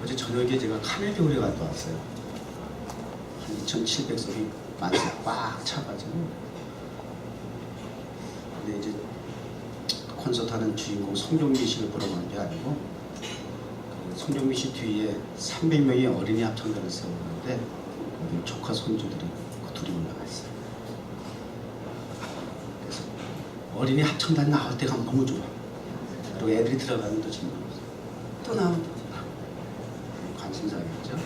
어제 저녁에 제가 카네디 홀에 갔다 왔어요. 한 2,700석이 만세 꽉 차가지고. 근데 이제 콘서트 하는 주인공 송정민 씨를 보러 간 게 아니고 그 송정민 씨 뒤에 300명의 어린이 합창단을 세웠는데 여기 조카 손주들이 그 둘이 올라가 있어요. 그래서 어린이 합창단 나올 때 가면 너무 좋아. 그리고 애들이 들어가면 또 재미없어. 또 나오면 또 관심사겠죠.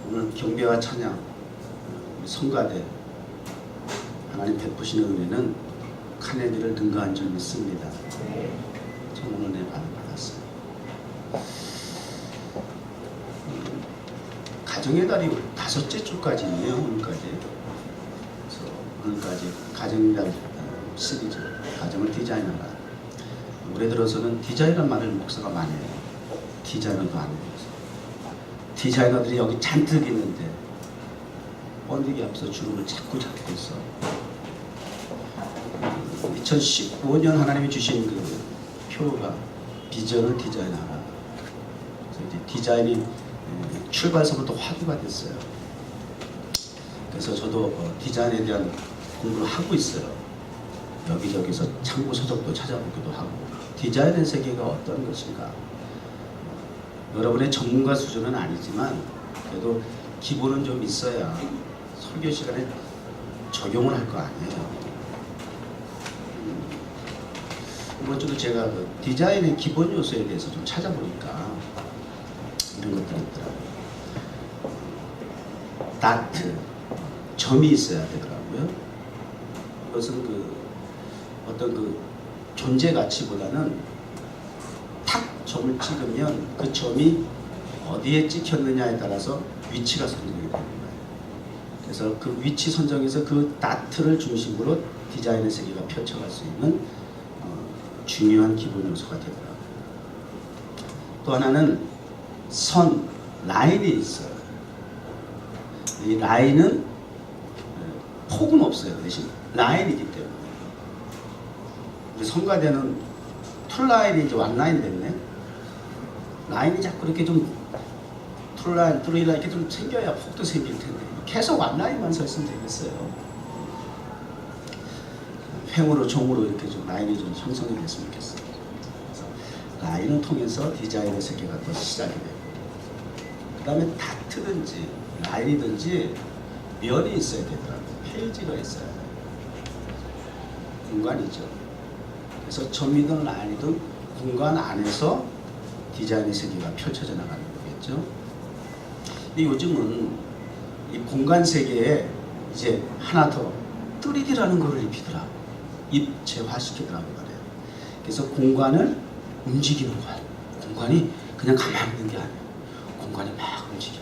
오늘 경배와 찬양, 우리 성가대 하나님 베푸시는 은혜는 카네디를 능가한 줄 믿습니다. 저는 오늘 은혜 받았어요. 가정의 달이 5째 주까지 있네요. 오늘까지. 그래서 오늘까지 가정의 달 시리즈, 가정을 디자인하라. 올해 들어서는 디자인이라는 말을 목사가 많이 해요. 디자이너도 안 해요. 디자이너들이 여기 잔뜩 있는데 번데기 앞서 주름을 자꾸 잡고 있어. 2015년 하나님이 주신 그 표가 비전을 디자인하라. 그래서 이제 디자인이 출발서부터 화두가 됐어요. 그래서 저도 디자인에 대한 공부를 하고 있어요. 여기저기서 참고 서적도 찾아보기도 하고 디자인의 세계가 어떤 것인가. 여러분의 전문가 수준은 아니지만 그래도 기본은 좀 있어야 설교 시간에 적용을 할 거 아니에요. 이번 주도 제가 그 디자인의 기본 요소에 대해서 좀 찾아보니까 이런 것들이 있더라고요. 다트, 점이 있어야 되더라고요. 이것은 그 어떤 그 존재 가치보다는 탁 점을 찍으면 그 점이 어디에 찍혔느냐에 따라서 위치가 선정이 되는 거예요. 그래서 그 위치 선정에서 그 다트를 중심으로 디자인의 세계가 펼쳐갈 수 있는 중요한 기본 요소가 되더라고요. 또 하나는 선, 라인이 있어요. 이 라인은 폭은 없어요. 대신 라인이기 때문에. 우리 성가대는 툴라인이 이제 완라인 됐네. 라인이 자꾸 이렇게 좀 툴라인, 뚜루이라 이렇게 좀 생겨야 폭도 생길 텐데 계속 완라인만 서 있으면 되겠어요. 횡으로 종으로 이렇게 좀 라인이 좀 형성이 됐으면 좋겠어요. 그래서 라인을 통해서 디자인의 세계가 또 시작이 되고, 그 다음에 다트든지 라인이든지 면이 있어야 되더라고요. 페이지가 있어야 돼요. 공간이죠. 그래서 점이든 라인이든 공간 안에서 디자인의 세계가 펼쳐져 나가는 거겠죠. 근데 요즘은 이 공간 세계에 이제 하나 더 3D라는 거를 입히더라고요. 입체화시키더라고 말이에요. 그래서 공간을 움직이는 거야. 공간이 그냥 가만히 있는 게 아니에요. 공간이 막 움직여.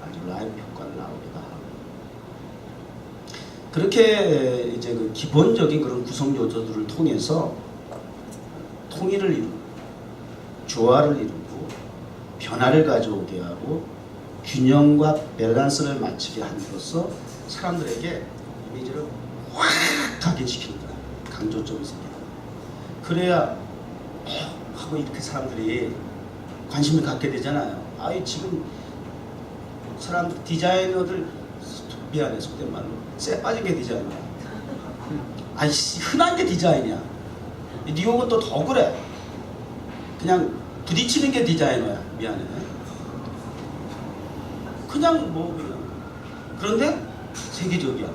아주 라이브 효과를 나오기도 하고. 그렇게 이제 그 기본적인 그런 구성 요소들을 통해서 통일을 이루고 조화를 이루고 변화를 가져오게 하고 균형과 밸런스를 맞추게 함으로써 사람들에게 이미지를 확 각인시키는 거야. 강조점이 생기는 거야. 그래야 하고 이렇게 사람들이 관심을 갖게 되잖아요. 아이 지금 사람 디자이너들 미안해 속된 말로 쎄 빠진 게 디자이너야. 아이씨 흔한 게 디자인이야. 뉴욕은 또 더 그래. 그냥 부딪히는 게 디자이너야. 미안해. 그냥 뭐 그냥. 그런데 세계적이야.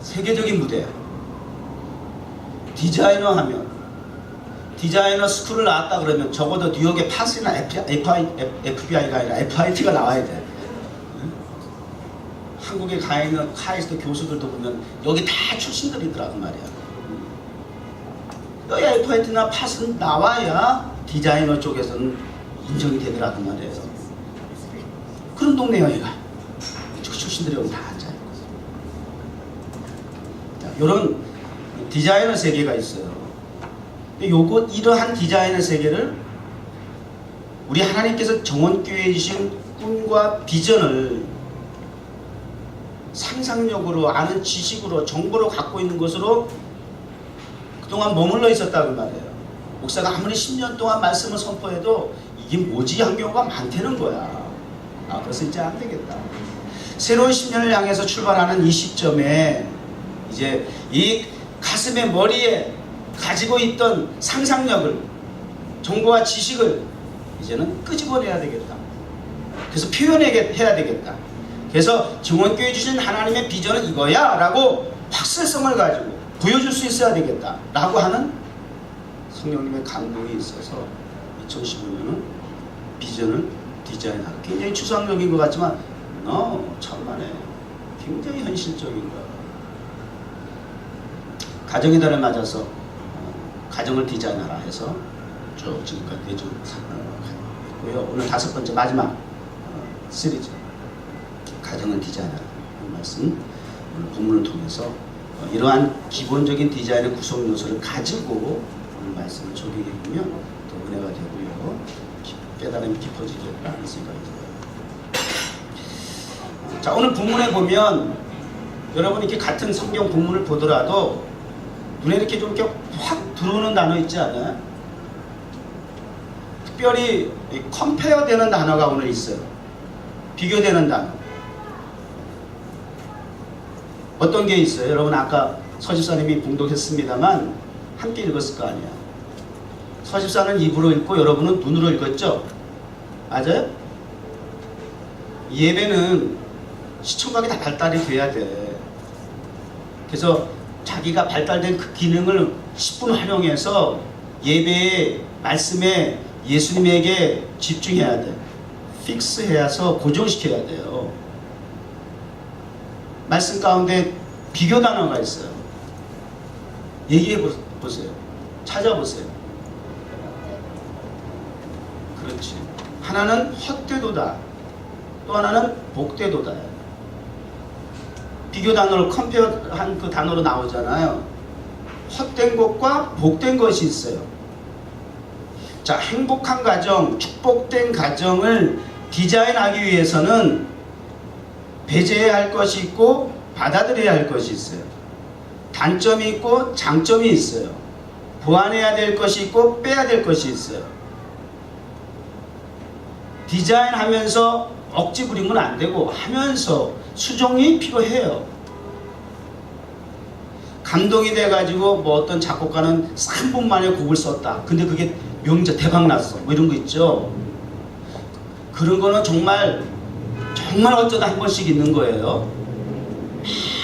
세계적인 무대. 디자이너 하면 디자이너 스쿨을 나왔다 그러면 적어도 뉴욕의 파스나 FBI가 아니라 FIT가 나와야 돼. 응? 한국에 가 있는 카이스트 교수들도 보면 여기 다 출신들이더라고 말이야. 너희 FIT나 파스는 나와야 디자이너 쪽에서는 인정이 되더라고 말이에요. 그런 동네야 얘가. 출신들이 여기 다 앉아있고. 이런 디자이너 세계가 있어요. 이러한 디자인의 세계를 우리 하나님께서 정원교회에 주신 꿈과 비전을 상상력으로 아는 지식으로 정보로 갖고 있는 것으로 그동안 머물러 있었다고 말해요. 목사가 아무리 10년 동안 말씀을 선포해도 이게 뭐지 한 경우가 많다는 거야. 그래서 이제 안 되겠다. 새로운 10년을 향해서 출발하는 이 시점에 이제 이 가슴에 머리에 가지고 있던 상상력을, 정보와 지식을 이제는 끄집어내야 되겠다. 그래서 표현해야 되겠다. 그래서 증원교회 주신 하나님의 비전은 이거야 라고 확실성을 가지고 보여줄 수 있어야 되겠다 라고 하는 성령님의 감동이 있어서 2015년은 비전을 디자인하고, 굉장히 추상적인 것 같지만 천만에 굉장히 현실적인 거야. 가정의 달을 맞아서 가정을 디자인하라 해서 쭉 지금까지 내주 있고요. 오늘 5번째 마지막 시리즈 가정을 디자인하라 이 말씀, 오늘 본문을 통해서 이러한 기본적인 디자인의 구성 요소를 가지고 오늘 말씀을 적용해 보면 더 은혜가 되고요, 깨달음이 깊어지겠다는 생각이 들어요. 자, 오늘 본문에 보면 여러분 이렇게 같은 성경 본문을 보더라도 눈에 이렇게 좀 이렇게 확 들어오는 단어 있지 않아요? 특별히 컴페어 되는 단어가 오늘 있어요. 비교되는 단어. 어떤 게 있어요? 여러분 아까 서집사님이 봉독했습니다만 함께 읽었을 거 아니야. 서집사는 입으로 읽고 여러분은 눈으로 읽었죠? 맞아요? 예배는 시청각이 다 발달이 돼야 돼. 그래서 자기가 발달된 그 기능을 10분 활용해서 예배의 말씀에 예수님에게 집중해야 돼. 픽스해서 고정시켜야 돼요. 말씀 가운데 비교 단어가 있어요. 얘기해 보세요. 찾아보세요. 그렇지. 하나는 헛되도다. 또 하나는 복되도다. 비교 단어로 컴페어한 그 단어로 나오잖아요. 헛된 것과 복된 것이 있어요. 자, 행복한 가정, 축복된 가정을 디자인하기 위해서는 배제해야 할 것이 있고 받아들여야 할 것이 있어요. 단점이 있고 장점이 있어요. 보완해야 될 것이 있고 빼야 될 것이 있어요. 디자인하면서 억지 부리면 안 되고 하면서 수정이 필요해요. 감동이 돼가지고 뭐 어떤 작곡가는 3분 만에 곡을 썼다. 근데 그게 명작 대박 났어. 뭐 이런 거 있죠. 그런 거는 정말 어쩌다 한 번씩 있는 거예요.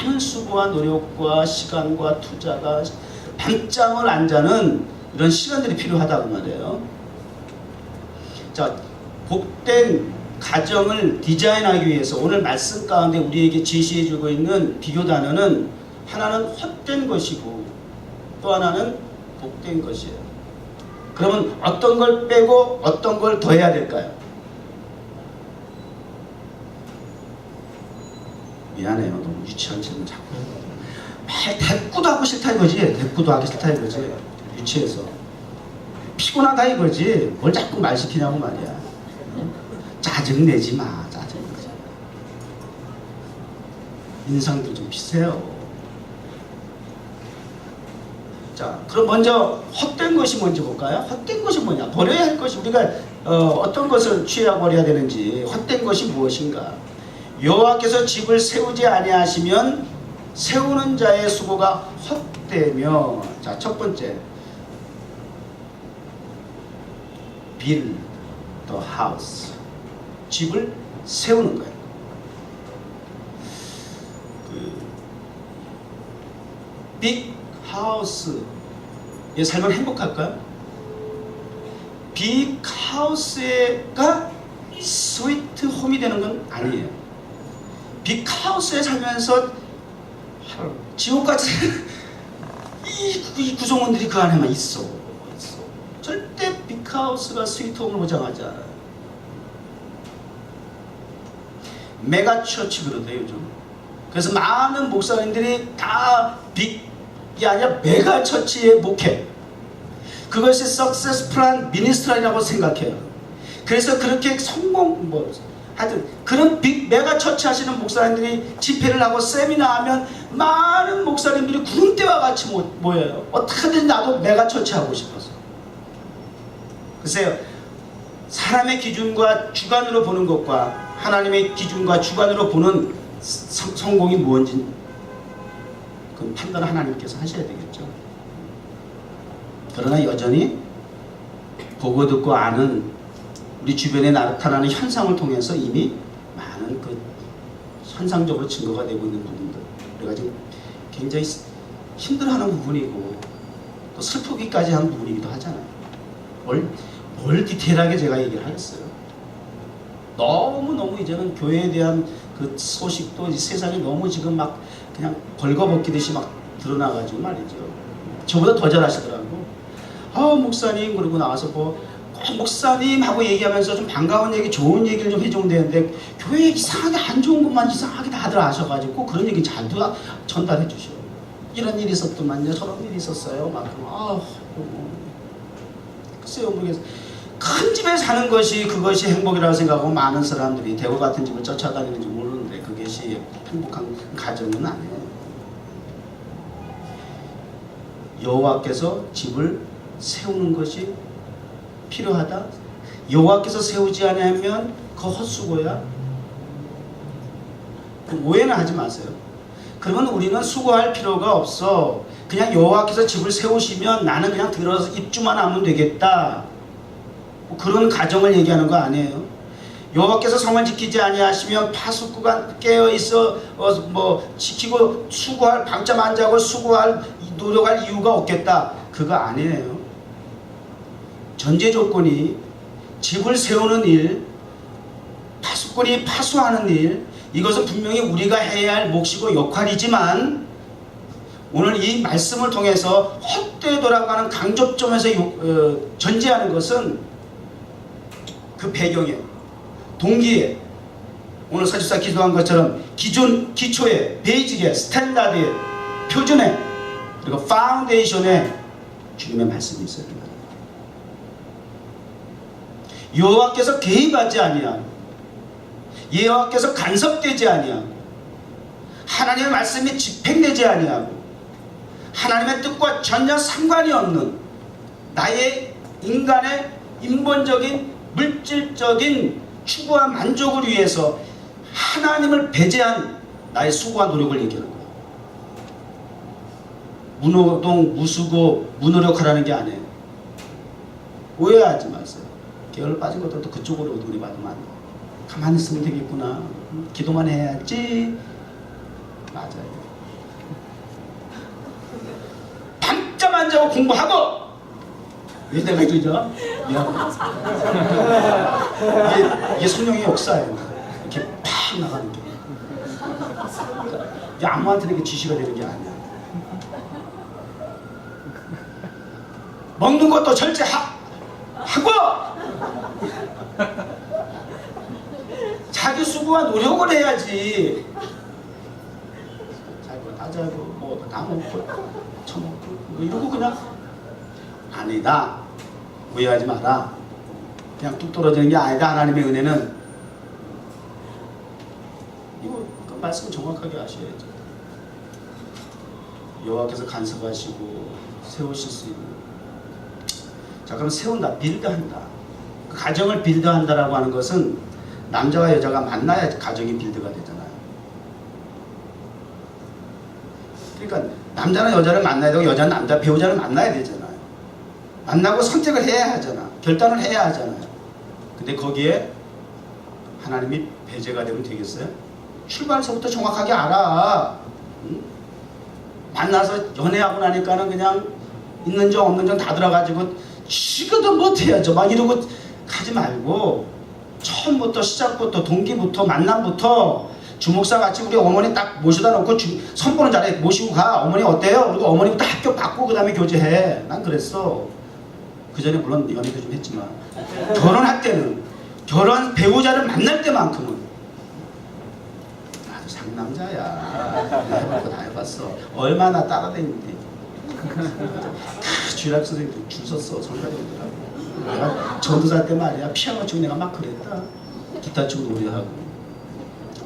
많은 수고와 노력과 시간과 투자가 밤잠을 안 자는 이런 시간들이 필요하다고 말해요. 자, 복된 가정을 디자인하기 위해서 오늘 말씀 가운데 우리에게 제시해주고 있는 비교 단어는 하나는 헛된 것이고 또 하나는 복된 것이에요. 그러면 어떤 걸 빼고 어떤 걸 더 해야 될까요? 미안해요. 너무 유치한 질문 자꾸 말 대꾸도 하고 싫다 이거지. 대꾸도 하기 싫다 이거지. 유치해서 피곤하다 이거지. 뭘 자꾸 말 시키냐고 말이야. 짜증내지 마. 짜증내지 마. 인상도 좀 피세요. 자, 그럼 먼저 헛된 것이 뭔지 볼까요? 헛된 것이 뭐냐? 버려야 할 것이, 우리가 어떤 것을 취하고 버려야 되는지. 헛된 것이 무엇인가? 여호와께서 집을 세우지 아니하시면 세우는 자의 수고가 헛되며. 자, 첫 번째, build the house. 집을 세우는 거예요. 빅 하우스에 살면 행복할까요? 빅 하우스가 스위트 홈이 되는 건 아니에요. 빅 하우스에 살면서 지옥같이 이 구성원들이 그 안에만 있어. 절대 빅 하우스가 스위트 홈을 보장하지 않아요. 메가 처치 그러대요 요즘. 그래서 많은 목사님들이 다 빅이 아니라 메가 처치의 목회, 그것이 석세스풀한 미니스트리라고 생각해요. 그래서 그렇게 성공, 하여튼 그런 빅 메가 처치 하시는 목사님들이 집회를 하고 세미나 하면 많은 목사님들이 구름대와 같이 모여요. 어떻게든 나도 메가 처치 하고 싶어서. 글쎄요, 사람의 기준과 주관으로 보는 것과 하나님의 기준과 주관으로 보는 성공이 뭔지 그 판단을 하나님께서 하셔야 되겠죠. 그러나 여전히 보고 듣고 아는 우리 주변에 나타나는 현상을 통해서 이미 많은 그 현상적으로 증거가 되고 있는 부분들, 우리가 지금 굉장히 힘들어하는 부분이고 또 슬프기까지 하는 부분이기도 하잖아요. 뭘 디테일하게 제가 얘기를 하겠어요. 너무 이제는 교회에 대한 그 소식도 세상이 너무 지금 막 그냥 벌거벗기듯이 막 드러나가지고 말이죠. 저보다 더 잘하시더라고. 목사님 그러고 나와서 꼭 목사님 하고 얘기하면서 좀 반가운 얘기, 좋은 얘기를 좀 해주면 되는데 교회에 이상하게 안 좋은 것만 이상하게 다들 아셔가지고 꼭 그런 얘기 잘 전달해 주셔. 이런 일이 있었더만요, 저런 일이 있었어요. 막 글쎄요, 모르겠어요. 큰 집에 사는 것이 그것이 행복이라고 생각하고 많은 사람들이 대구 같은 집을 쫓아다니는지 모르는데 그것이 행복한 가정은 아니에요. 여호와께서 집을 세우는 것이 필요하다. 여호와께서 세우지 않으면 그거 헛수고야. 오해는 하지 마세요. 그러면 우리는 수고할 필요가 없어. 그냥 여호와께서 집을 세우시면 나는 그냥 들어서 입주만 하면 되겠다. 그런 가정을 얘기하는 거 아니에요. 여호와께서 성을 지키지 아니하시면 파수꾼가 깨어 있어 지키고 수고할 밤잠 안 자고 수고할 노력할 이유가 없겠다. 그거 아니에요. 전제 조건이 집을 세우는 일, 파수꾼이 파수하는 일, 이것은 분명히 우리가 해야 할 몫이고 역할이지만 오늘 이 말씀을 통해서 헛되이 돌아가는 강접점에서 전제하는 것은 그 배경에, 동기에, 오늘 사주사 기도한 것처럼 기초에, 베이직에, 스탠다드에, 표준에, 그리고 파운데이션에 주님의 말씀이 있어야 됩니다. 여호와께서 개입하지 아니하고 여호와께서 간섭되지 아니하고 하나님의 말씀이 집행되지 아니하고 하나님의 뜻과 전혀 상관이 없는 나의 인간의 인본적인 물질적인 추구와 만족을 위해서 하나님을 배제한 나의 수고와 노력을 얘기하는 거예요. 무노동, 무수고, 무노력하라는 게 아니에요. 오해하지 마세요. 게을러 빠진 것들도 그쪽으로 우리 받으면 안 돼. 가만히 있으면 되겠구나. 기도만 해야지. 맞아요. 밤잠 안 자고 공부하고. 왜 내가 그러죠? 이게 성령의 역사예요. 이렇게 팍 나가는 게. 이게 아무한테나 이게 지시가 되는 게 아니야. 먹는 것도 절제하고 자기 수고와 노력을 해야지. 자기 다 자고 뭐 다 먹고 처먹고 뭐 이러고 그냥 아니다. 오해하지 마라. 그냥 뚝 떨어지는 게 아니다. 하나님의 은혜는 이거 그 말씀 정확하게 아셔야죠. 여호와께서 간섭하시고 세우실 수 있는. 자, 그럼 세운다, 빌드한다. 그 가정을 빌드한다라고 하는 것은 남자와 여자가 만나야 가정이 빌드가 되잖아요. 그러니까 남자는 여자를 만나야 되고 여자는 남자 배우자를 만나야 되잖아요. 만나고 선택을 해야 하잖아. 결단을 해야 하잖아요. 근데 거기에 하나님이 배제가 되면 되겠어요? 출발서부터 정확하게 알아. 응? 만나서 연애하고 나니까는 그냥 있는 정 없는 정 다 들어가지고 지금도 못해야죠. 막 이러고 가지 말고 처음부터 시작부터 동기부터 만남부터 주목사 같이 우리 어머니 딱 모셔다 놓고 선보는 자리에 모시고 가. 어머니 어때요? 그리고 어머니부터 합격 받고 그 다음에 교제해. 난 그랬어. 그 전에 물론 연애도 좀 했지만 결혼할 때는 결혼 배우자를 만날 때만큼은 나도 상남자야. 해봤고 다 해봤어. 얼마나 따라다니는데 주일학 선생님도 줄 섰어. 성가대더라고. 내가 전도사 때 말이야 피아노 치고 내가 막 그랬다. 기타 치고 노래하고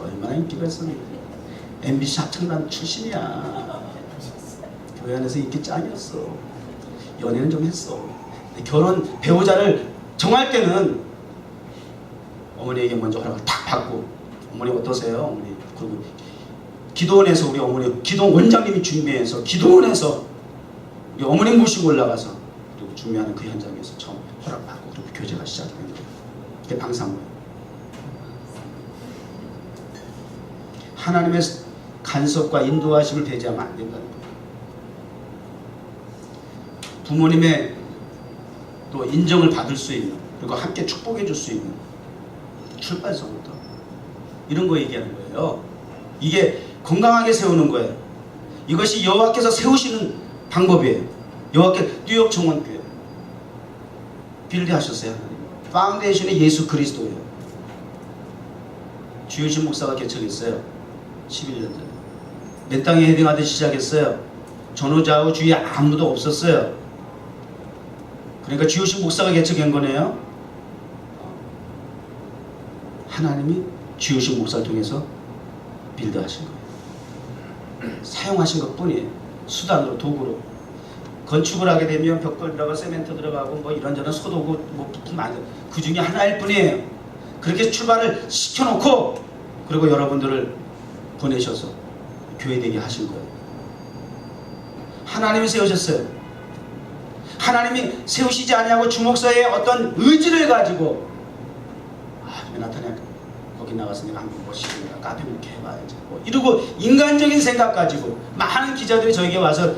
얼마나 인기가 있었는데. MBC 합창단 출신이야. 교회 안에서 인기 짱이었어. 연애는 좀 했어. 결혼 배우자를 정할 때는 어머니에게 먼저 허락을 탁 받고, 어머니 어떠세요? 어머니. 그리고 기도원에서 우리 어머니, 기도 원장님이 준비해서 기도원에서 우리 어머니 모시고 올라가서 그리고 준비하는 그 현장에서 처음 허락받고 그리고 교제가 시작된 거예요. 그게 방상호예요. 하나님의 간섭과 인도하심을 배제하면 안 된다는 거예요. 부모님의 또 인정을 받을 수 있는, 그리고 함께 축복해 줄 수 있는 출발선부터 이런 거 얘기하는 거예요. 이게 건강하게 세우는 거예요. 이것이 여호와께서 세우시는 방법이에요. 여호와께 뉴욕 정원교회 빌드하셨어요. 하나님. 파운데이션이 예수 그리스도예요. 주효신 목사가 개척했어요. 11년 전에. 맨 땅에 헤딩하듯이 시작했어요. 전후좌우 주위에 아무도 없었어요. 그러니까 주효신 목사가 개척한 거네요. 하나님이 주효신 목사를 통해서 빌드하신 거예요. 사용하신 것 뿐이에요. 수단으로, 도구로. 건축을 하게 되면 벽돌 들어가고 세멘트 들어가고 뭐 이런저런 소도구 뭐 부품 많이, 그 중에 하나일 뿐이에요. 그렇게 출발을 시켜놓고 그리고 여러분들을 보내셔서 교회 되게 하신 거예요. 하나님이 세우셨어요. 하나님이 세우시지 않냐고 주목사의 어떤 의지를 가지고 왜 나타나 거기 나가서 내가 한번 멋있게 내가 카페 이렇게 해봐야지 뭐 이러고 인간적인 생각 가지고 많은 기자들이 저에게 와서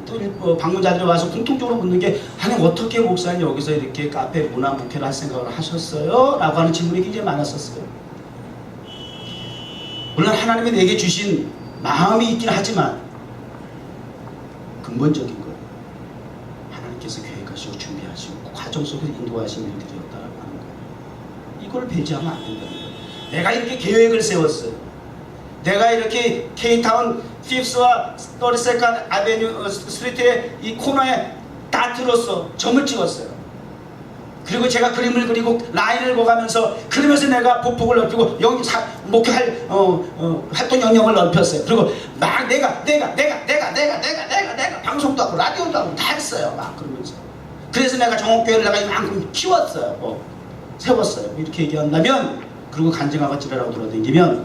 또 방문자들이 와서 공통적으로 묻는 게 하나님 어떻게 목사님 여기서 이렇게 카페 문화 목회를 할 생각을 하셨어요? 라고 하는 질문이 굉장히 많았었어요. 물론 하나님이 내게 주신 마음이 있긴 하지만 근본적인 거예요. 하나님께서 계획하시고 준비하시고 과정 속에서 인도하신 일들이었다라고 하는 거예요. 이걸 배제하면 안 된다는 거예요. 내가 이렇게 계획을 세웠어요. 내가 이렇게 K타운 핍스와 32nd 아베뉴 스트리트의 이 코너에 다 들었어. 점을 찍었어요. 그리고 제가 그림을 그리고 라인을 그어가면서 그러면서 내가 보폭을 넓히고 여기 목회할 활동 영역을 넓혔어요. 그리고 막 내가 방송도 하고 라디오도 하고 다 했어요. 막 그러면서. 그래서 내가 정옥교회를 내가 이만큼 키웠어요. 세웠어요. 이렇게 얘기한다면 그리고 간증하고 찌라라고 돌아다니면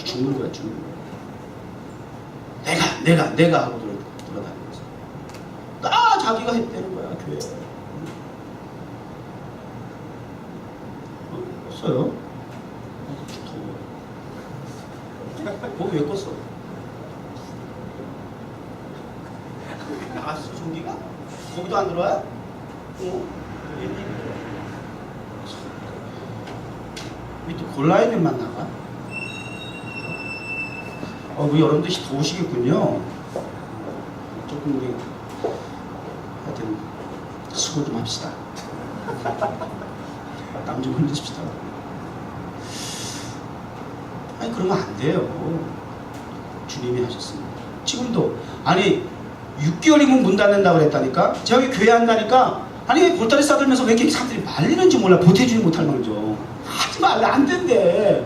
죽는 거야, 죽는 거야. 내가 하고 돌아다니면서 자기가 했다는 거야, 교회. 껐어요? 더워. 왜 껐어? 나갔어, 전기가? 거기도 안 들어와요? 밑에 골라야만 나가? 우리 여러분들 더우시겠군요. 조금 우리 하여튼 수고 좀 합시다. 땀 좀 흘리십시다. 아니 그러면 안 돼요. 주님이 하셨습니다. 지금도 아니 6개월이면 문 닫는다고 그랬다니까. 제가 여기 교회 한다니까. 아니 왜 볼따리 싸들면서 왜 이렇게 사람들이 말리는지 몰라. 보태주지 못할 망정. 하지 말라 안 된대.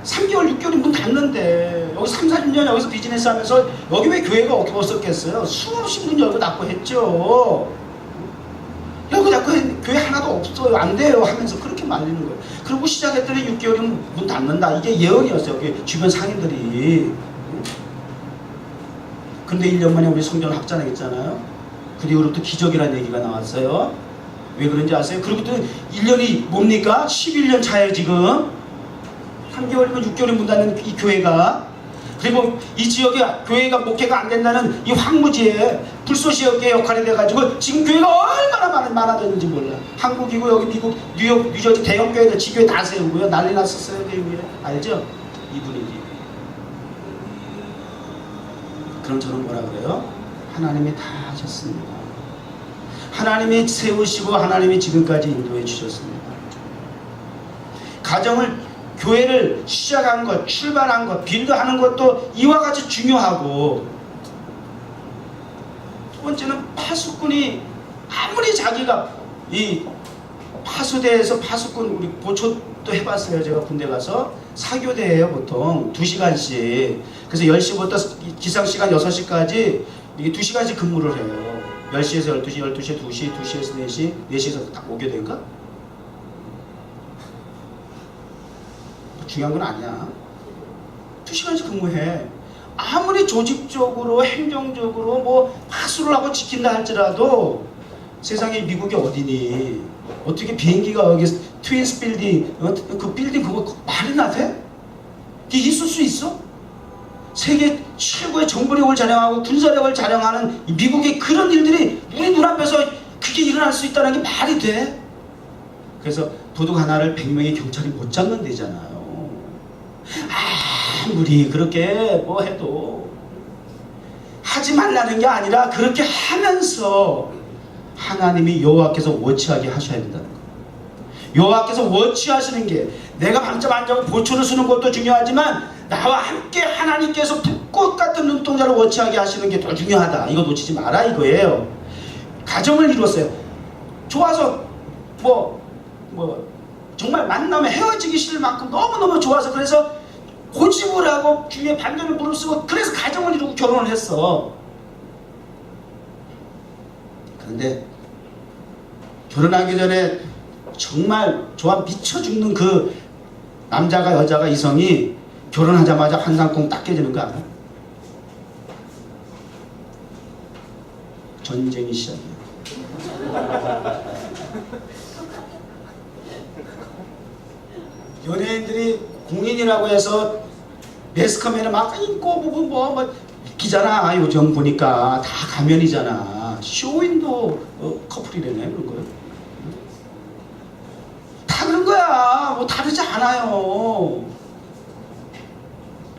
3개월 6개월이 문 닫는데 여기 3, 40년 여기서 비즈니스 하면서 여기 왜 교회가 없었겠어요? 수없이 문 열고 닫고 했죠. 열고 닫고 교회 하나도 없어요. 안 돼요 하면서 그렇게 말리는 거예요. 그리고 시작했더니 6개월이면 문 닫는다. 이게 예언이었어요. 여기 주변 상인들이. 근데 1년 만에 우리 성전을 확장했잖아요. 그 이후로부터 기적이라는 얘기가 나왔어요. 왜 그런지 아세요? 그리고 또 1년이 뭡니까? 11년 차예요 지금. 3개월이면 6개월이 문 닫는 이 교회가. 그리고 이 지역에 교회가 목회가 안 된다는 이 황무지에 불쏘시역의 역할이 돼가지고 지금 교회가 얼마나 많아졌는지 몰라. 한국이고 여기 미국, 뉴욕, 뉴저지 대형 교회들 지교회 다 세우고요. 난리 났었어요. 대형교회. 알죠? 이 분위기. 그럼 저는 뭐라 그래요? 하나님이 다 하셨습니다. 하나님이 세우시고 하나님이 지금까지 인도해 주셨습니다. 가정을 교회를 시작한 것, 출발한 것, 빌드하는 것도 이와 같이 중요하고 두 번째는 파수꾼이 아무리 자기가 이 파수대에서 파수꾼 우리 보초 또 해봤어요. 제가 군대 가서 사교대예요. 보통 2시간씩. 그래서 10시부터 기상시간 6시까지 이게 2시간씩 근무를 해요. 10시에서 12시, 12시에 2시, 2시에서 4시, 4시에서 다 오게 된가? 중요한 건 아니야. 2시간씩 근무해. 아무리 조직적으로 행정적으로 뭐 파수를 하고 지킨다 할지라도 세상에 미국이 어디니? 어떻게 비행기가 여기 트윈스 빌딩 그 빌딩 그거 말이나 돼? 이게 있을 수 있어? 세계 최고의 정보력을 자랑하고 군사력을 자랑하는 미국의 그런 일들이 우리 눈앞에서 그게 일어날 수 있다는 게 말이 돼? 그래서 도둑 하나를 100명의 경찰이 못 잡는 데잖아요. 아무리 그렇게 뭐 해도 하지 말라는 게 아니라 그렇게 하면서 하나님이 여호와께서 워치하게 하셔야 된다는 거예요. 여호와께서 워치하시는 게 내가 밤잠 안 자고 보초를 쓰는 것도 중요하지만 나와 함께 하나님께서 불꽃 같은 눈동자를 워치하게 하시는 게 더 중요하다. 이거 놓치지 마라 이거예요. 가정을 이루었어요. 좋아서 정말 만나면 헤어지기 싫을 만큼 너무너무 좋아서 그래서 고집을 하고 주위에 반대를 무릅쓰고 그래서 가정을 이루고 결혼을 했어. 그런데 결혼하기 전에 정말 좋아 미쳐 죽는 그 남자가 여자가 이성이 결혼하자마자 한상콩 딱 깨지는 거 알아? 전쟁이 시작이야. 연예인들이 공인이라고 해서 매스컴에는 막 입고 뭐 웃기잖아. 요즘 보니까 다 가면이잖아. 쇼윈도 커플이래네 그런 거요. 다 그런 거야. 뭐 다르지 않아요.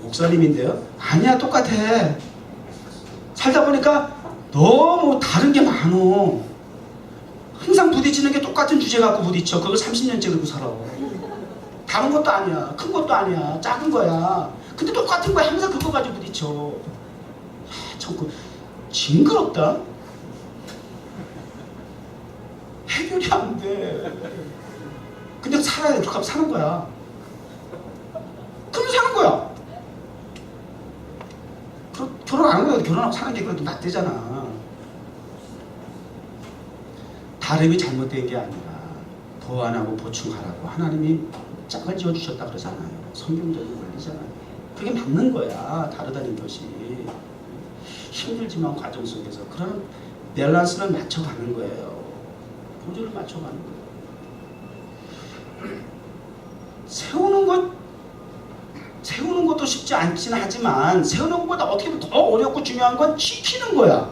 목사님인데요? 아니야 똑같아. 살다 보니까 너무 다른 게 많어. 항상 부딪히는 게 똑같은 주제 갖고 부딪혀. 그걸 30년째 그러고 살아. 다른 것도 아니야. 큰 것도 아니야. 작은 거야. 근데 똑같은 거야. 항상 그거 가지고 부딪혀. 참 징그럽다. 해결이 안 돼. 근데 살아야 돼. 그렇게 하면 사는 거야. 그럼 사는 거야. 결혼 안 하는 거야. 결혼하고 사는 게 그래도 낫대잖아. 다름이 잘못된 게 아니라 보완하고 보충하라고 하나님이 짝을 지어주셨다 그러잖아요. 성경적인 원리잖아요. 그게 맞는 거야. 다르다는 것이. 힘들지만 과정 속에서 그런 밸런스를 맞춰가는 거예요. 보조를 맞춰가는 거예요. 세우는 것도 쉽지 않지는 하지만 세우는 것보다 어떻게 보면 더 어렵고 중요한 건 지키는 거야.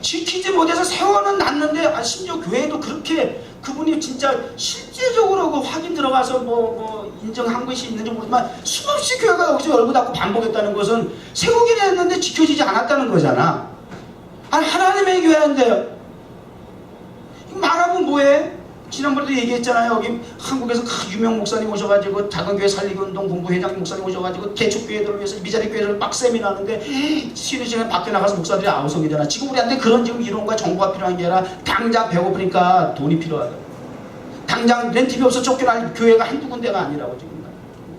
지키지 못해서 세워는 놨는데 심지어 교회도 그렇게 그분이 진짜 실제적으로 그 확인 들어가서 뭐 인정한 것이 있는지 모르지만 수없이 교회가 여기서 열고 닫고 반복했다는 것은 세우긴 했는데 지켜지지 않았다는 거잖아. 아니 하나님의 교회인데 말하면 뭐해? 지난번에도 얘기했잖아요. 여기 한국에서 유명 목사님 오셔가지고 작은 교회 살리기 운동 본부 회장 목사님 오셔가지고 개척 교회들을 위해서 미자리 교회를 막 세미나하는데 쉬는 시간에 밖에 나가서 목사들이 아우성이잖아. 지금 우리한테 그런 지금 이론과 정보가 필요한 게 아니라 당장 배고프니까 돈이 필요하다. 당장 렌트비 없어 쫓겨날 교회가 한두 군데가 아니라고 지금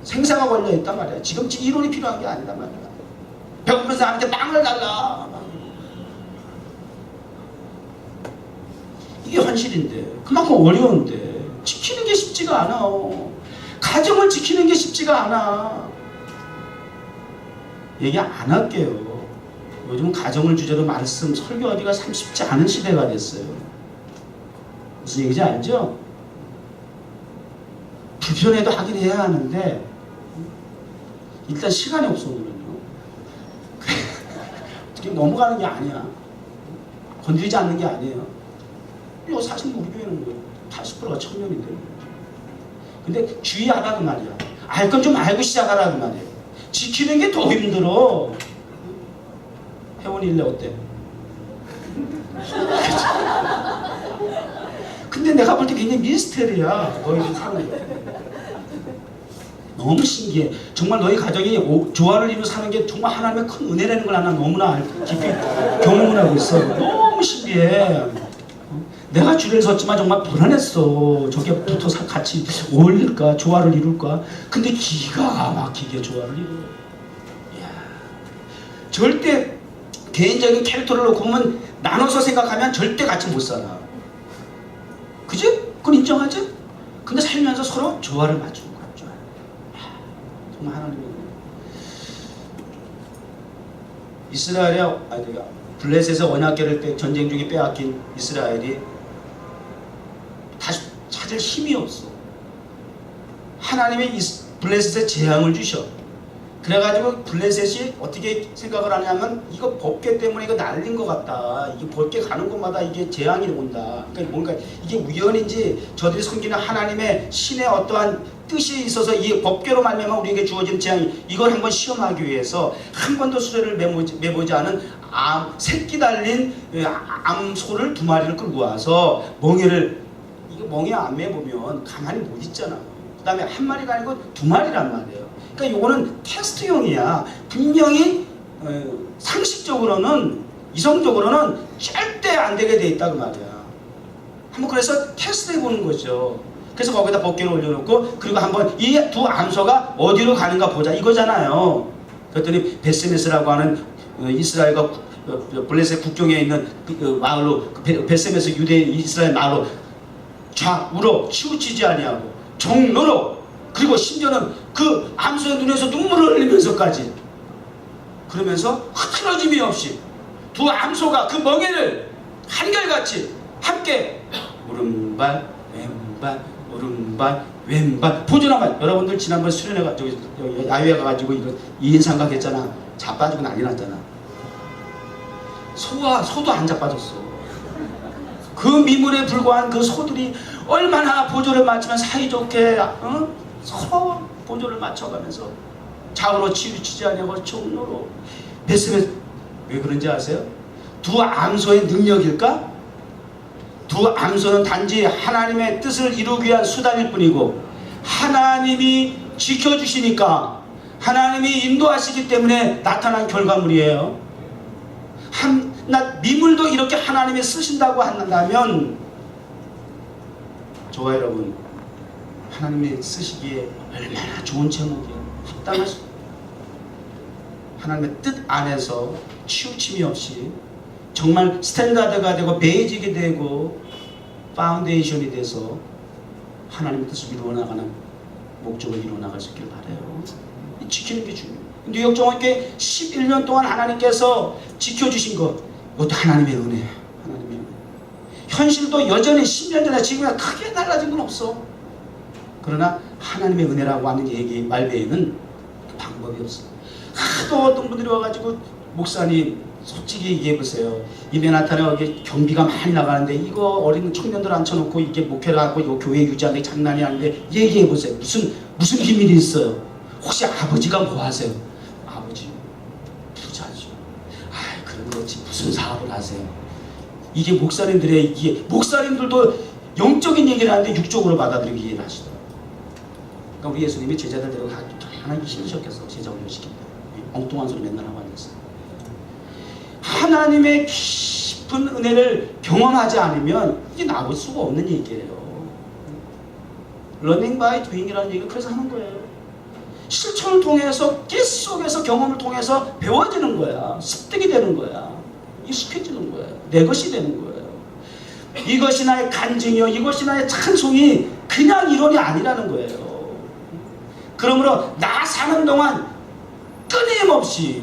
생사가 걸려있단 말이야. 지금 이론이 필요한 게 아니란 말이야. 배고픈 사람한테 빵을 달라. 이게 현실인데 그만큼 어려운데 지키는 게 쉽지가 않아. 가정을 지키는 게 쉽지가 않아. 얘기 안 할게요. 요즘 가정을 주제로 말씀 설교하기가 참 쉽지 않은 시대가 됐어요. 무슨 얘기인지 알죠? 불편해도 하긴 해야 하는데 일단 시간이 없어 오늘은요. 어떻게 넘어가는 게 아니야. 건드리지 않는 게 아니에요. 사실 우리 교회는 80%가 청년인데. 근데 주의하라 그 말이야. 알 건 좀 알고 시작하라 그 말이야. 지키는 게 더 힘들어. 혜원이 일래 어때? 근데 내가 볼 때 굉장히 미스테리야. 너희들 사는 게. 너무 신기해. 정말 너희 가정이 조화를 이루어 사는 게 정말 하나님의 큰 은혜라는 걸 하나 너무나 깊이 경험을 하고 있어. 너무 신기해. 내가 줄을 섰지만 정말 불안했어. 저게 붙어서 같이 어울릴까, 조화를 이룰까. 근데 기가 막히게 조화를 이루어. 이야. 절대 개인적인 캐릭터를 놓고 보면 나눠서 생각하면 절대 같이 못 살아. 그지? 그건 인정하지? 근데 살면서 서로 조화를 맞추는 거야. 조화. 정말 하나님의 이스라엘이 블레셋의 언약궤를 전쟁 중에 빼앗긴 이스라엘이 다시 찾을 힘이 없어. 하나님이 블레셋에 재앙을 주셔. 그래가지고 블레셋이 어떻게 생각을 하냐면 이거 법궤 때문에 이거 날린 것 같다. 이게 법궤 가는 곳마다 이게 재앙이 온다. 그러니까 뭔가 이게 우연인지 저들이 섬기는 하나님의 신의 어떠한 뜻이 있어서 이 법궤로 말미암아 우리에게 주어진 재앙이 이걸 한번 시험하기 위해서 한 번도 수레를 매보지 않은 새끼 달린 암소를 2마리를 끌고 와서 멍에를 이거 멍에 안 매보면 가만히 못 있잖아. 그 다음에 1마리가 아니고 2마리란 말이에요. 그러니까 이거는 테스트용이야. 분명히 상식적으로는 이성적으로는 절대 안 되게 돼 있다 그 말이야. 한번 그래서 테스트해 보는 거죠. 그래서 거기다 법궤를 올려놓고 그리고 한번 이 2 암소가 어디로 가는가 보자 이거잖아요. 그랬더니 베스메스라고 하는 이스라엘과 블레셋 국경에 있는 마을로 베스메스 유대 이스라엘 마을로 좌우로 치우치지 아니하고 정로로 그리고 심지어는 그 암소의 눈에서 눈물을 흘리면서까지 그러면서 흐트러짐이 없이 2 암소가 그 멍에를 한결같이 함께 오른발 왼발 오른발 왼발 보존하면 여러분들 지난번 수련회가 여기 야외에 가가지고 이거 2인 삼각했잖아. 자빠지고 난리 났잖아. 소도 안 자빠졌어. 그 미물에 불과한 그 소들이 얼마나 보조를 맞추면 사이좋게 서로 보조를 맞춰가면서 좌우로 치우치지 아니하고 정로로 베스메스 왜 그런지 아세요? 2 암소의 능력일까? 2 암소는 단지 하나님의 뜻을 이루기 위한 수단일 뿐이고 하나님이 지켜주시니까 하나님이 인도하시기 때문에 나타난 결과물이에요. 미물도 이렇게 하나님이 쓰신다고 한다면 저와 여러분 하나님이 쓰시기에 얼마나 좋은 제목이에요. 합당하시 하나님의 뜻 안에서 치우침이 없이 정말 스탠다드가 되고 베이직이 되고 파운데이션이 돼서 하나님의 뜻을 이루어나가는 목적을 이루어나갈 수 있길 바라요. 지키는 게 중요해요. 뉴욕 정원교회 11년 동안 하나님께서 지켜주신 것 이것도 하나님의 은혜예요. 하나님의 은혜. 현실도 여전히 10년 전에 지금이랑 크게 달라진 건 없어. 그러나 하나님의 은혜라고 하는 얘기 말외에는 방법이 없어. 하도 어떤 분들이 와가지고 목사님 솔직히 얘기해보세요. 이 맨하탄에 여기 경비가 많이 나가는데 이거 어린 청년들 앉혀놓고 이게 목회를 하고 이거 교회 유지하는 게 장난이 아닌데 얘기해보세요. 무슨 비밀이 있어요? 혹시 아버지가 뭐 하세요? 아버지 부자죠. 그렇지 무슨 사업을 하세요? 이게 목사님들의 이게 목사님들도 영적인 얘기를 하는데 육적으로 받아들이고 이해를 하시더라고요. 그러니까 우리 예수님이 제자들 데리고 하나님이 힘드셨겠어. 제자 훈련시킨다. 엉뚱한 소리 맨날 하고 앉았어요. 하나님의 깊은 은혜를 경험하지 않으면 이게 나올 수가 없는 얘기예요. Learning by doing이라는 얘기를 그래서 하는 거예요. 실천을 통해서 깨 속에서 경험을 통해서 배워지는 거야. 습득이 되는 거야. 익숙해지는 거야. 내 것이 되는 거예요. 이것이 나의 간증이요 이것이 나의 찬송이 그냥 이론이 아니라는 거예요. 그러므로 나 사는 동안 끊임없이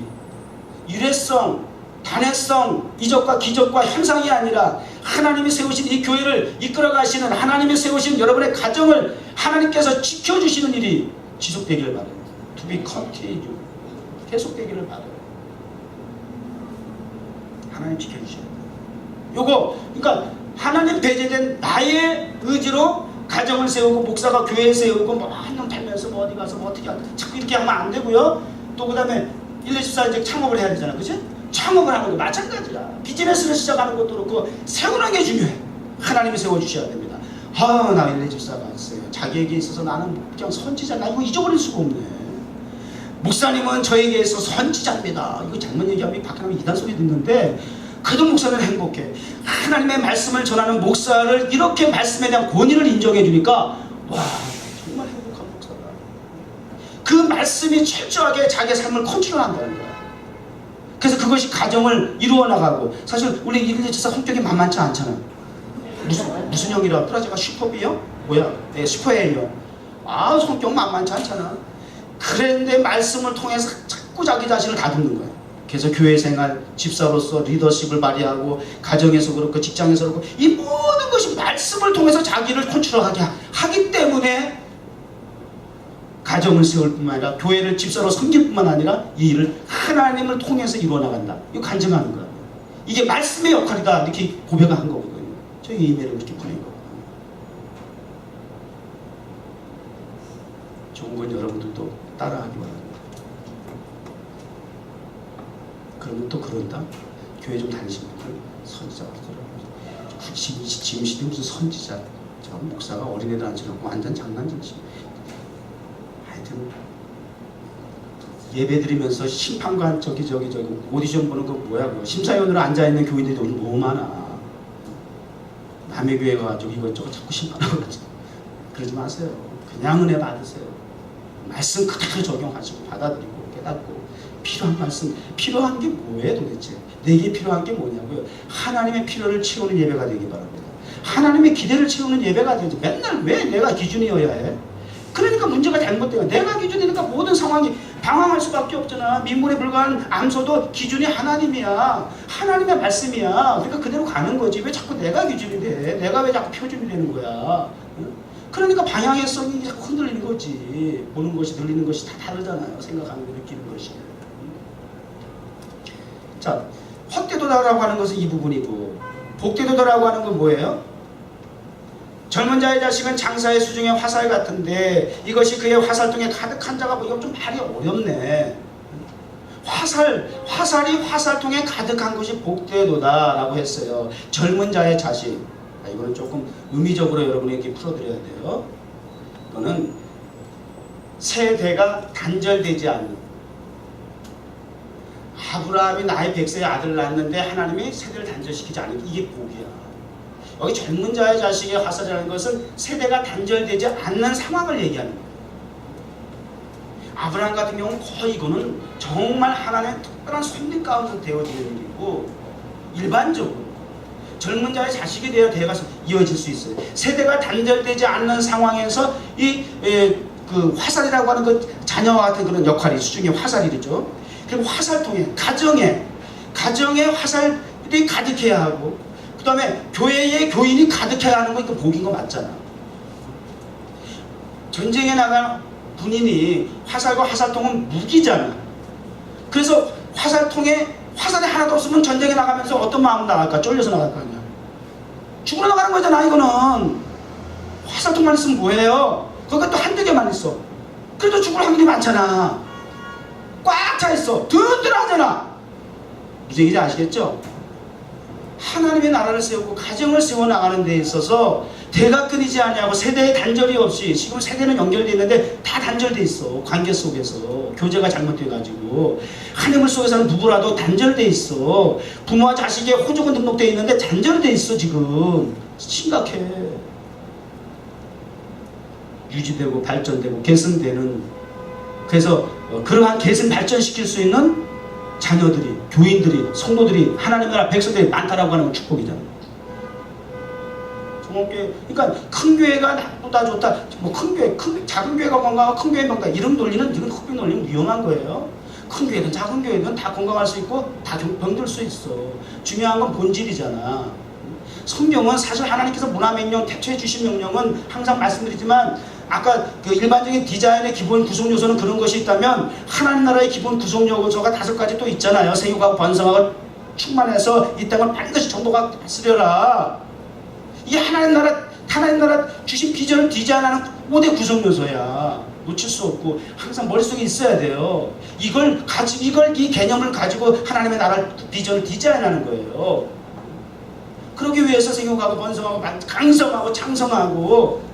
유래성, 단회성, 이적과 기적과 현상이 아니라 하나님이 세우신 이 교회를 이끌어 가시는 하나님이 세우신 여러분의 가정을 하나님께서 지켜주시는 일이 지속되기를 바라요. To be continued. 계속되기를 바라요. 하나님 지켜주셔야 돼요. 요거 그러니까 하나님 배제된 나의 의지로 가정을 세우고 목사가 교회 세우고 뭐 한놈 팔면서 뭐 어디 가서 뭐 어떻게 자꾸 이렇게 하면 안 되고요. 또 그 다음에 124 이제 창업을 해야 되잖아. 그치? 창업을 하는 거 마찬가지야. 비즈니스를 시작하는 것도 그렇고 세우는 게 중요해. 하나님이 세워주셔야 됩니다. 나 124가 있어요. 자기에게 있어서 나는 그냥 선지자. 나 이거 잊어버릴 수가 없네. 목사님은 저에게 있어서 선지자입니다. 이거 잘못 얘기하면 밖에 나면 이단 소리 듣는데 그래도 목사는 행복해. 하나님의 말씀을 전하는 목사를 이렇게 말씀에 대한 권위를 인정해 주니까 와, 정말 행복한 목사다. 그 말씀이 철저하게 자기의 삶을 컨트롤한다는 거야. 그래서 그것이 가정을 이루어 나가고, 사실 우리 이글리처 성격이 만만치 않잖아. 무슨 형이라 또라지가 슈퍼비요? 뭐야? 네, 슈퍼에이요. 아, 성격 만만치 않잖아. 그런데 말씀을 통해서 자꾸 자기 자신을 다듬는 거야. 그래서 교회 생활, 집사로서 리더십을 발휘하고, 가정에서 그렇고 직장에서 그렇고, 이 모든 것이 말씀을 통해서 자기를 컨트롤하게 하기 때문에 가정을 세울 뿐만 아니라 교회를 집사로 섬길 뿐만 아니라 이 일을 하나님을 통해서 이루어 나간다. 이거 간증하는 거야. 이게 말씀의 역할이다. 이렇게 고백을 한 거거든요. 저희 이메일을 이렇게 보낸 거거든요. 좋은 건 여러분들도 따라하기 바랍니다. 그러면 또 그런다. 교회 좀 다니신 분들 선지자가 그러더라고요. 지금시대 무슨 선지자, 저 목사가 어린애들 앉혀놓고 완전 장난질이지. 하여튼 예배드리면서 심판관 저기 오디션 보는 거 뭐야, 그거 심사위원으로 앉아있는 교인들이 너무 많아. 남의 교회 가가지고 이것저것 자꾸 심판하고 그러지 마세요. 그냥 은혜 받으세요. 말씀 그대로 적용하시고 받아들이고 깨닫고, 필요한 말씀, 필요한 게 뭐예요 도대체? 내게 필요한 게 뭐냐고요? 하나님의 필요를 채우는 예배가 되기 바랍니다. 하나님의 기대를 채우는 예배가 되지. 맨날 왜 내가 기준이어야 해? 그러니까 문제가 잘못돼요. 내가 기준이니까 모든 상황이 방황할 수밖에 없잖아. 민물에 불과한 암소도 기준이 하나님이야. 하나님의 말씀이야. 그러니까 그대로 가는 거지. 왜 자꾸 내가 기준이 돼? 내가 왜 자꾸 표준이 되는 거야? 그러니까 방향의 성이 자꾸 흔들리는 거지. 보는 것이, 들리는 것이 다 다르잖아요. 생각하는 거, 느끼는 것이. 자, 헛되도다라고 하는 것은 이 부분이고, 복되도다라고 하는 건 뭐예요? 젊은 자의 자식은 장사의 수중에 화살 같은데 이것이 그의 화살통에 가득한 자가 뭐, 이거 좀 말이 어렵네. 화살이 화살통에 가득한 것이 복되도다 라고 했어요. 젊은 자의 자식. 이거는 조금 의미적으로 여러분에게 풀어드려야 돼요. 이거는 세대가 단절되지 않는, 아브라함이 나의 100세의 아들을 낳았는데 하나님이 세대를 단절시키지 않는, 이게 복이야. 여기 젊은 자의 자식의 화살이라는 것은 세대가 단절되지 않는 상황을 얘기하는 거예요. 아브라함 같은 경우는 거의 이거는 정말 하나님의 특별한 섭리 가운데 되어지는 일이고, 일반적으로 젊은 자의 자식에 대해 대화가 이어질 수 있어요. 세대가 단절되지 않는 상황에서 그 화살이라고 하는 그 자녀와 같은 그런 역할이 수중의 화살이죠. 그리고 화살통에 가정에 화살이 가득해야 하고, 그 다음에 교회에 교인이 가득해야 하는 거, 이거 복인 거 맞잖아. 전쟁에 나간 군인이 화살과 화살통은 무기잖아. 그래서 화살통에 화살이 하나도 없으면 전쟁에 나가면서 어떤 마음 나갈까? 쫄려서 나갈 거 아니야. 죽으러 나가는 거잖아. 이거는 화살통만 있으면 뭐예요? 그것도 한두 개만 있어. 그래도 죽을 확률이 많잖아. 꽉 차 있어. 든든하잖아. 무슨 얘기인지 아시겠죠? 하나님의 나라를 세우고 가정을 세워나가는 데 있어서 대가 끊이지 아니하고 세대의 단절이 없이, 지금 세대는 연결되어 있는데 다 단절되어 있어. 관계 속에서 교제가 잘못돼가지고 하나님을 속에서는 누구라도 단절되어 있어. 부모와 자식의 호적은 등록되어 있는데 단절되어 있어. 지금 심각해. 유지되고 발전되고 개선되는, 그래서 그러한 개선 발전시킬 수 있는 자녀들이, 교인들이, 성도들이, 하나님 나라 백성들이 많다라고 하는 건 축복이잖아. 그러니까 큰 교회가 나쁘다 좋다, 뭐 큰 교회, 작은 교회가 건강하고 큰 교회 건강, 이런 논리는, 이건 흑백 논리는 위험한 거예요. 큰 교회든 작은 교회든 다 건강할 수 있고 다 병들 수 있어. 중요한 건 본질이잖아. 성경은 사실 하나님께서 문화명령, 태초에 주신 명령은 항상 말씀드리지만, 아까 그 일반적인 디자인의 기본 구성 요소는 그런 것이 있다면, 하나님 나라의 기본 구성 요소가 5가지 또 있잖아요. 생육하고 번성하고 충만해서 이 땅을 반드시 정복하고 다스려라. 이 하나님 나라 주신 비전을 디자인하는 5대 구성 요소야. 놓칠 수 없고 항상 머릿속에 있어야 돼요. 이 개념을 가지고 하나님의 나라 비전을 디자인하는 거예요. 그러기 위해서 생육하고 번성하고 강성하고 창성하고,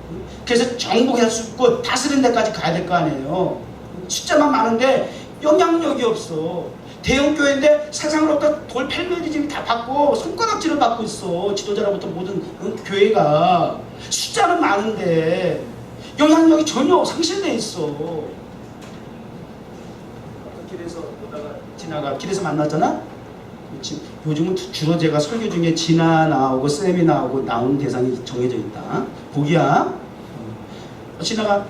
그래서 정복할 수 있고 다스리는 데까지 가야 될 거 아니에요. 숫자만 많은데 영향력이 없어. 대형 교회인데 세상으로부터 돌 펠메리즘이 다 받고 손가락질을 받고 있어. 지도자로부터 모든 교회가 숫자는 많은데 영향력이 전혀 상실돼 있어. 길에서 오다가 지나가 길에서 만났잖아. 요즘은 주로 제가 설교 중에 진아 나오고 쌤이 나오고 나오는 대상이 정해져 있다. 복이야. 지나가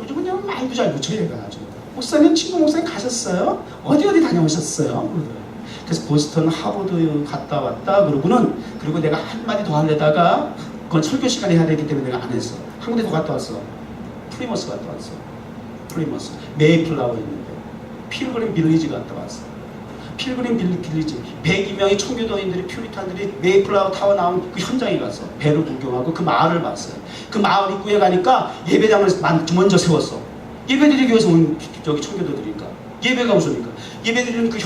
요즘은 그냥 말도 잘 못쳐 얘가 아주. 목사님 친구 목사님 가셨어요? 어디 다녀오셨어요? 그래서 보스턴 하버드 갔다 왔다 그러고는 그리고 내가 한마디 더 하려다가 그건 설교 시간에 해야 되기 때문에 내가 안 했어. 한 군데 더 갔다 왔어. 프리머스 갔다 왔어. 프리머스 메이플라워 있는데 필그림 빌리지 갔다 왔어. 필그림 빌리지 102명의 청교도인들이 퓨리탄들이 메이플라워 타워 나온 그 현장에 갔어. 배를 구경하고 그 마을을 봤어요. 그 마을 입구에 가니까 예배당을 먼저 세웠어. 예배드리기 위해서 온 저기 청교도들이니까 예배가 우선이니까 예배드리는 그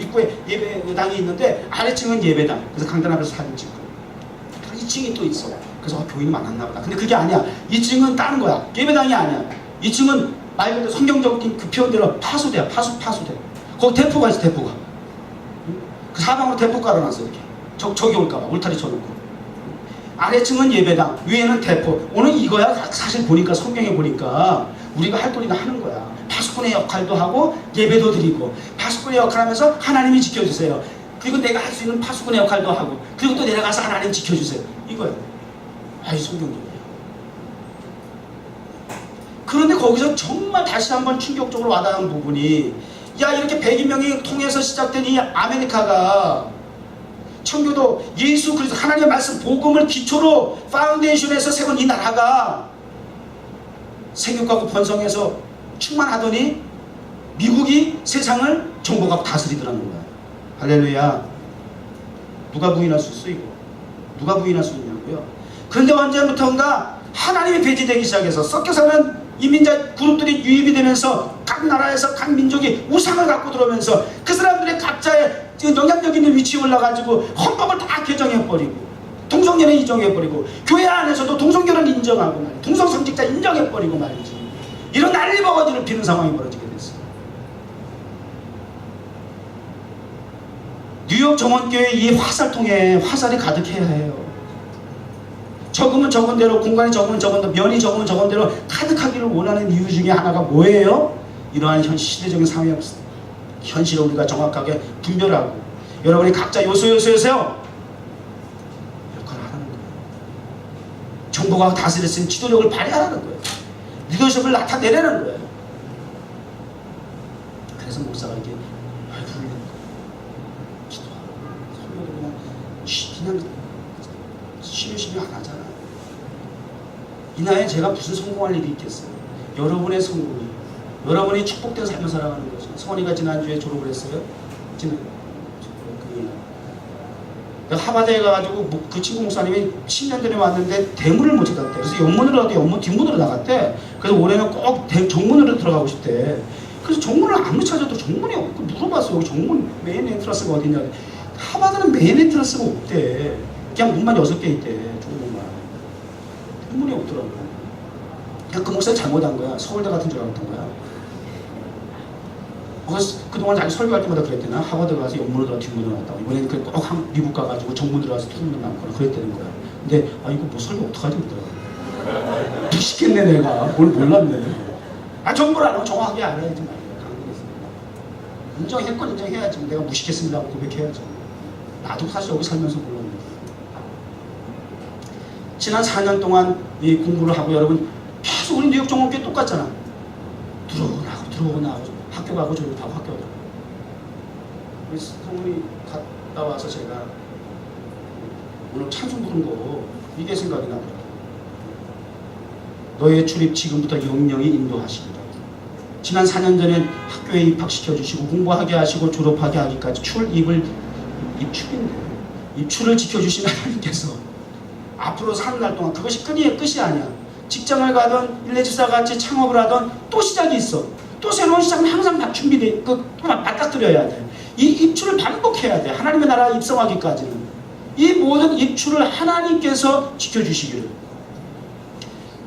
입구에 예배당이 있는데 아래층은 예배당. 그래서 강단 앞에서 사진 찍고 2층이 또 있어. 그래서 교인이 많았나 보다. 근데 그게 아니야. 2층은 다른 거야. 예배당이 아니야. 2층은 말 그대로 성경적인 그 표현대로 파수대야. 파수대. 거기 대포가 있어. 대포가. 그 사방으로 대포 깔아놨어. 이렇게 저기 올까봐 울타리 쳐놓고. 아래층은 예배당, 위에는 대포. 오늘 이거야. 사실 보니까 성경에 보니까 우리가 할 도리가 하는 거야. 파수꾼의 역할도 하고 예배도 드리고 파수꾼의 역할 하면서 하나님이 지켜주세요. 그리고 내가 할 수 있는 파수꾼의 역할도 하고 그리고 또 내려가서 하나님 지켜주세요. 이거야. 아이 성경적이야. 그런데 거기서 정말 다시 한번 충격적으로 와닿은 부분이 야 이렇게 102명이 통해서 시작된 이 아메리카가 청교도 예수 그리스도 하나님의 말씀 복음을 기초로 파운데이션에서 세운 이 나라가 생육하고 번성해서 충만하더니 미국이 세상을 정복하고 다스리더라는 거야. 할렐루야. 누가 부인할 수 있어 이거? 누가 부인할 수 있냐고요? 그런데 언제부턴가 하나님이 배제되기 시작해서 섞여 사는 이민자 그룹들이 유입이 되면서 각 나라에서 각 민족이 우상을 갖고 들어오면서 그 사람들의 각자의 영향력 있는 위치에 올라가지고 헌법을 다 개정해버리고 동성연애 인정해버리고 교회 안에서도 동성결혼 인정하고 말이야. 동성성직자 인정해버리고 말이지. 이런 난리버거지를 피는 상황이 벌어지게 됐어요. 뉴욕 정원교회 이 화살통에 화살이 가득해야 해요. 적으면 적은 대로 공간이 적으면 적은 대로 면이 적으면 적은 대로 가득하기를 원하는 이유 중에 하나가 뭐예요? 이러한 시대적인 상황 현실을 우리가 정확하게 분별하고 여러분이 각자 요소에서 역할을 하는 거예요. 정보가 다스렸으니 지도력을 발휘하라는 거예요. 리더십을 나타내라는 거예요. 그래서 목사가 이렇게 부르는 거예요. 기도하고 그냥 쉬쉬 안 하잖아. 이 나이에 제가 무슨 성공할 일이 있겠어요? 여러분의 성공이 여러분이 축복된 삶을 살아가는 거죠. 성원이가 지난주에 졸업을 했어요. 하버드에 가가지고 그 친구 목사님이 10년 전에 왔는데 대문을 못 찾았대. 그래서 연문으로 가도 연문 뒷문으로 나갔대. 그래서 올해는 꼭 정문으로 들어가고 싶대. 그래서 정문을 아무리 찾아도 정문이 없고 물어봤어요. 여기 정문 메인 엔트런스가 어디냐. 하버드는 메인 엔트런스가 없대. 그냥 문만 6개 있대. 좋은 문만. 문이 없더라고. 그냥 그 목사님 잘못한 거야. 서울대 같은 줄 알았던 거야. 그래서 그동안 자기 설교할 때마다 그랬대나 하버드 가서 연문으로 들어가 뒷문으로 나왔다고. 이번에는 꼭 미국 가가지고 정문으로 가서 뒷문으로 나왔거나 그랬다는 거야. 근데 이거 뭐 설교 어떡하지 그러더라고. 무식했네 내가. 뭘 몰랐네. 정보를 알아. 정확하게 알아야지 말이야. 인정했건 인정해야지. 내가 무식했습니다 하고 고백해야죠. 나도 사실 여기 살면서 몰랐는데. 지난 4년 동안 이 공부를 하고 여러분 계속 우리 뉴욕 정원교회 똑같잖아. 들어오고 나오고 학교 가고 졸업하고 학교 가고. 그래서 성훈이 갔다 와서 제가 오늘 찬송 부른 거 이게 생각이 나더라고요. 너의 출입 지금부터 영영이 인도하시리라. 지난 4년 전에 학교에 입학시켜 주시고 공부하게 하시고 졸업하게 하기까지 입출인데 입출을 지켜주신 하나님께서 앞으로 사는 날 동안 그것이 끝이 아니야. 직장을 가든 일레지사 같이 창업을 하든 또 시작이 있어. 또 새로운 시작은 항상 다 준비돼. 맞닥뜨려야 돼. 이 입출을 반복해야 돼. 하나님의 나라 입성하기까지는. 이 모든 입출을 하나님께서 지켜주시기를.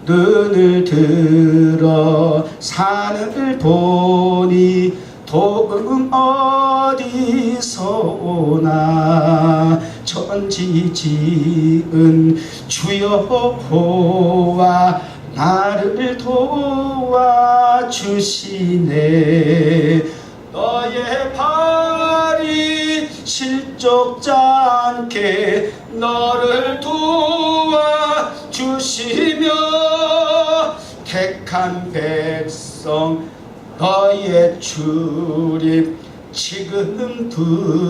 눈을 들어 산을 보니 도움 어디서 오나 천지지은 주여호와 나를 도와주시네. 너의 발이 실족지 않게 너를 도와주시며 택한 백성 너의 출입 지금부터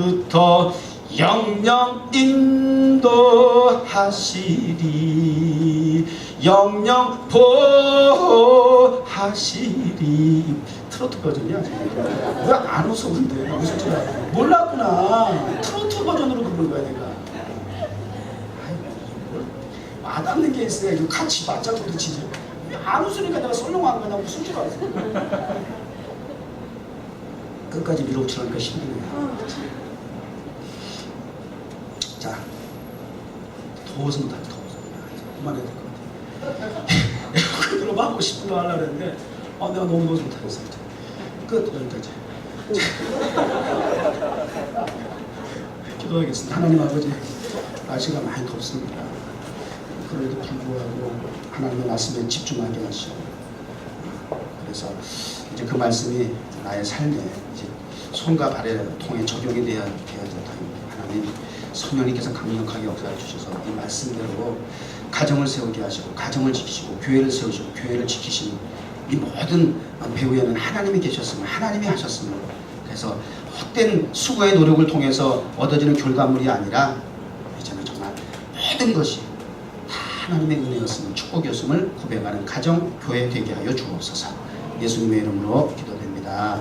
영영 인도하시리. 영영 보호하시리. 트로트 버전이야. 왜 안 웃어 근데? 무슨 소리야? 몰랐구나. 트로트 버전으로 부른 거야 내가. 와닿는 게 있어야 이거 같이 맞장구도 치지. 안 웃으니까 내가 썰렁한 거냐 무슨 줄 알았어. 끝까지 밀어붙이려니까 힘드네. 자, 더워서 못하네. 더워서 그만해야 될 것 같아. 에어컨으로 막고 10분도 하려고 했는데 내가 너무 더워서 못하겠어. 끝. 여기까지. 기도하겠습니다. 하나님 아버지, 날씨가 많이 덥습니다. 그래도 불구하고 하나님의 말씀에 집중하게 하시고, 그래서 이제 그 말씀이 나의 삶에 이제 손과 발에 통해 적용이 돼야 된다. 하나님 성령님께서 강력하게 역사해 주셔서 이 말씀대로 가정을 세우게 하시고, 가정을 지키시고, 교회를 세우시고, 교회를 지키시는 이 모든 배후에는 하나님이 계셨음을, 하나님이 하셨음을, 그래서 헛된 수고의 노력을 통해서 얻어지는 결과물이 아니라 이제는 정말 모든 것이 다 하나님의 은혜였음을, 축복이었음을 고백하는 가정, 교회 되게 하여 주옵소서. 예수님의 이름으로 기도됩니다.